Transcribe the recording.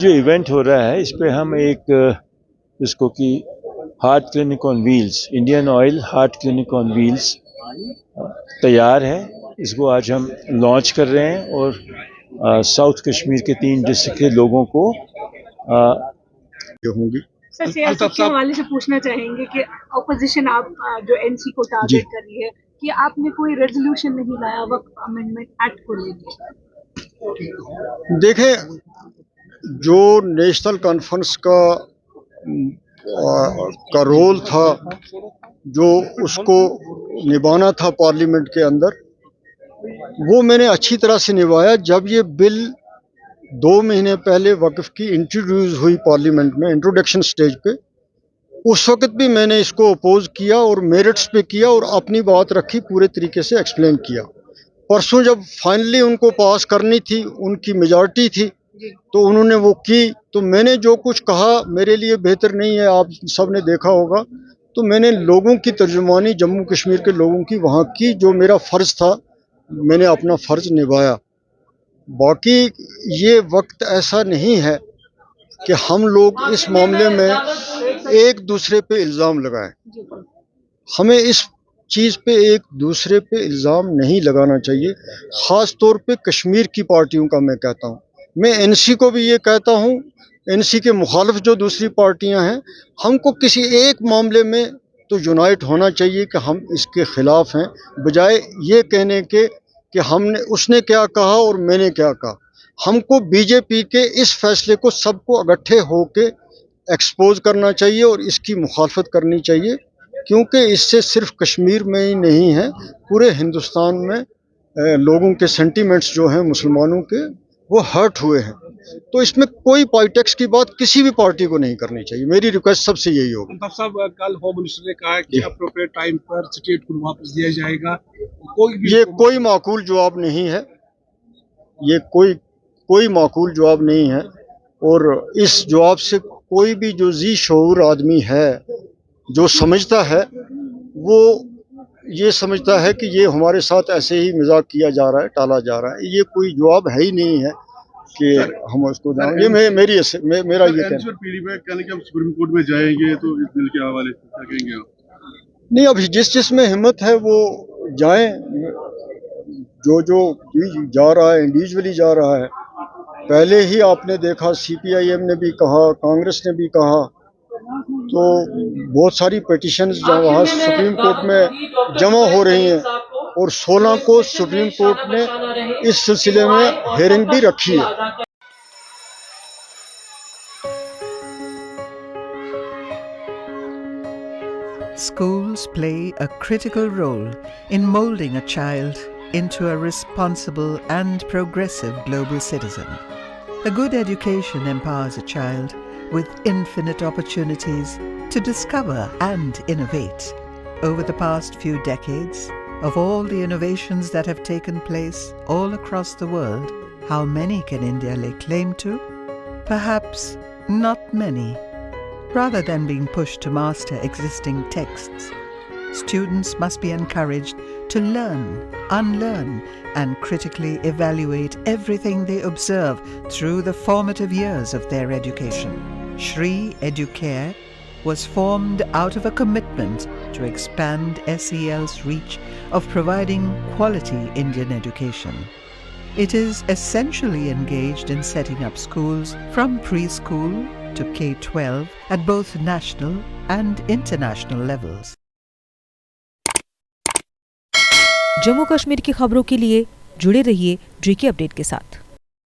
जो इवेंट हो रहा है इस पे हम एक इसको कि heart clinic on wheels, Indian oil heart clinic on wheels तैयार है। इसको आज हम लॉन्च कर रहे हैं और साउथ कश्मीर के 3 डिस्ट्रिक्ट के लोगों को जो होंगी। सर सियासत के हवाले से पूछना चाहेंगे कि अपोजिशन आप जो एनसी को टारगेट कर रही है कि आपने कोई रेजोल्यूशन नहीं लाया वक्फ अमेंडमेंट एक्ट को लेकर। देखें, जो नेशनल कॉन्फ्रेंस का रोल था, जो उसको निभाना था पार्लियामेंट के अंदर, वो मैंने अच्छी तरह से निभाया। जब ये बिल 2 महीने पहले वक्फ की इंट्रोड्यूस हुई पार्लियामेंट में इंट्रोडक्शन स्टेज पे, उस वक्त भी मैंने इसको अपोज किया और मेरिट्स पे किया और अपनी बात रखी, पूरे तरीके से एक्सप्लेन किया। परसों जब फाइनली उनको पास करनी थी, उनकी मेजॉरिटी थी, तो उन्होंने वो की। तो मैंने जो कुछ कहा मेरे लिए बेहतर नहीं है, आप सब ने देखा होगा। तो मैंने लोगों की तर्जुमानी, जम्मू कश्मीर के लोगों की वहाँ की, जो मेरा फ़र्ज़ था, मैंने अपना फ़र्ज़ निभाया। बाकी ये वक्त ऐसा नहीं है कि हम लोग इस मामले में एक दूसरे पे इल्ज़ाम लगाएं। हमें इस चीज़ पे एक दूसरे पे इल्ज़ाम नहीं लगाना चाहिए, ख़ास तौर पे कश्मीर की पार्टियों का मैं कहता हूँ। मैं एनसी को भी ये कहता हूँ, एनसी के मुखालिफ जो दूसरी पार्टियां हैं, हमको किसी एक मामले में तो यूनाइट होना चाहिए कि हम इसके ख़िलाफ़ हैं, बजाय ये कहने के कि हमने उसने क्या कहा और मैंने क्या कहा। हमको बीजेपी के इस फैसले को सबको इकट्ठे होके एक्सपोज करना चाहिए और इसकी मुखालफत करनी चाहिए, क्योंकि इससे सिर्फ कश्मीर में ही नहीं है, पूरे हिंदुस्तान में लोगों के सेंटीमेंट्स जो हैं मुसलमानों के, वो हर्ट हुए हैं। तो इसमें कोई पॉलिटिक्स की बात किसी भी पार्टी को नहीं करनी चाहिए। मेरी रिक्वेस्ट सबसे यही होगी। साहब, कल होम मिनिस्टर ने कहा कि अप्रोप्रिएट टाइम पर स्टेट को वापस दिया जाएगा। ये कोई माकूल जवाब नहीं है, ये कोई माकूल जवाब नहीं है। और इस जवाब से कोई भी जो जी शऊर आदमी है, जो समझता है, वो ये समझता है कि ये हमारे साथ ऐसे ही मजाक किया जा रहा है, टाला जा रहा है। ये कोई जवाब है ही नहीं है कि हम उसको ये मेरा ये कहना कि हम सुप्रीम कोर्ट में जाएंगे, तो इस बिल के हवाले से क्या कहेंगे आप? नहीं, अभी जिस में हिम्मत है वो जाएं, जो जा रहा है इंडिविजुअली जा रहा है। पहले ही आपने देखा CPIM ने भी कहा, कांग्रेस ने भी कहा, तो बहुत सारी पिटीशंस जो वहाँ सुप्रीम कोर्ट में जमा हो रही हैं, और 16 को सुप्रीम कोर्ट ने इस सिलसिले में हेयरिंग भी रखी है। Schools play a critical role in molding a child into a responsible and progressive global citizen. A good education empowers a child with infinite opportunities to discover and innovate. Over the past few decades, of all the innovations that have taken place all across the world, how many can India lay claim to? Perhaps not many. Rather than being pushed to master existing texts, students must be encouraged to learn, unlearn, and critically evaluate everything they observe through the formative years of their education. Shri Educare was formed out of a commitment to expand SEL's reach of providing quality Indian education. It is essentially engaged in setting up schools from preschool to K-12 at both national and international levels. Jammu Kashmir की खबरों के लिए जुड़े रहिए GK update के साथ।